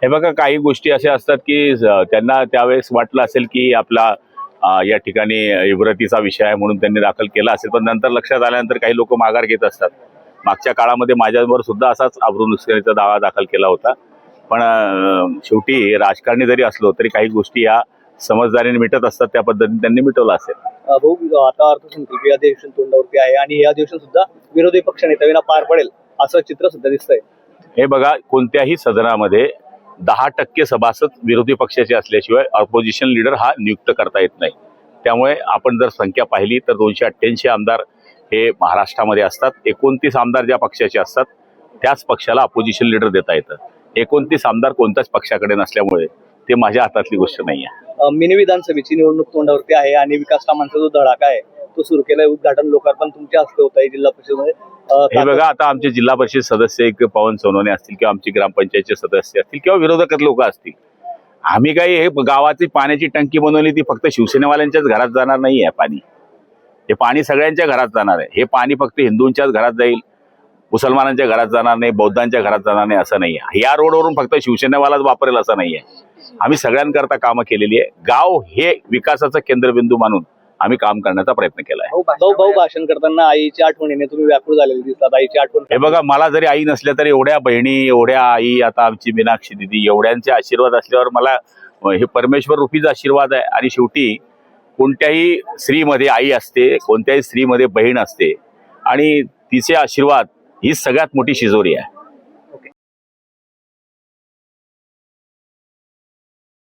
हे बघा, काही गोष्टी अशा असतात की त्यांना त्यावेळेस वाटलं असेल की आपला या ठिकाणी इब्रतीचा विषय आहे म्हणून त्यांनी दाखल केला असेल, पण नंतर लक्षात आल्यानंतर काही लोक माघार घेत असतात. मागच्या काळामध्ये माझ्यावर सुद्धा असाच अब्रू नुकसानीचा दावा दाखल केला होता. पण शेवटी राजकारणी जरी असलो तरी काही गोष्टी या समजदारीने मिटत असतात, त्या पद्धतीने त्यांनी मिटवलं असेल. भाऊ, आता अर्थसंकल्पीय अधिवेशन तोंडावरती आहे आणि हे अधिवेशन सुद्धा विरोधी पक्षनेत्यांना पार पडेल असं चित्र सुद्धा दिसतंय. हे बघा, कोणत्याही सदनामध्ये 10% सभासद विरोधी पक्षाचे असल्याशिवाय ऑपोजिशन लीडर हा नियुक्त करता येत नाही. त्यामुळे आपण जर संख्या पाहिली तर 288 आमदार हे महाराष्ट्रामध्ये असतात. 29 आमदार ज्या पक्षाचे असतात त्याच पक्षाला अपोजिशन लीडर देता येतं. 29 आमदार कोणत्याच पक्षाकडे नसल्यामुळे ते माझ्या हातातली गोष्ट नाही आहे. मिनी विधानसभेची निवडणूक तोंडावरती आहे आणि विकास कामांचा जो धडाका आहे तो सुरू केलाय. उद्घाटन लोकार्पण तुमच्या हस्ते होत आहे जिल्हा परिषदेमध्ये. हे बघा, आता आमचे जिल्हा परिषद सदस्य एक पवन सोनवणे असतील किंवा आमची ग्रामपंचायतचे सदस्य असतील किंवा विरोधक लोक असतील, आम्ही काही हे गावाची पाण्याची टंकी बनवली ती फक्त शिवसेनेवाल्यांच्याच घरात जाणार नाही आहे. पाणी हे पाणी सगळ्यांच्या घरात जाणार आहे. हे पाणी फक्त हिंदूंच्याच घरात जाईल, मुसलमानांच्या घरात जाणार नाही, बौद्धांच्या घरात जाणार नाही असं नाही आहे. या रोडवरून फक्त शिवसेनेवालाच वापरेल असं नाही आहे. आम्ही सगळ्यांकरता कामं केलेली आहे. गाव हे विकासाचं केंद्रबिंदू मानून आम्ही काम करण्याचा प्रयत्न केला आहे. भाऊ, भाषण करताना आईच्या आठवणीने तुम्ही व्याकुळ झालेले दिसतात. आईची आठवण. हे बघा, मला जरी आई नसल्या तरी एवढ्या बहिणी, एवढ्या आई, आता आमची मीनाक्षी दिदी, एवढ्यांचे आशीर्वाद असल्यावर मला हे परमेश्वर रूपीच आशीर्वाद आहे. आणि शेवटी कोणत्याही स्त्रीमध्ये आई असते, कोणत्याही स्त्रीमध्ये बहीण असते आणि तिचे आशीर्वाद ही सगळ्यात मोठी शिजोरी आहे.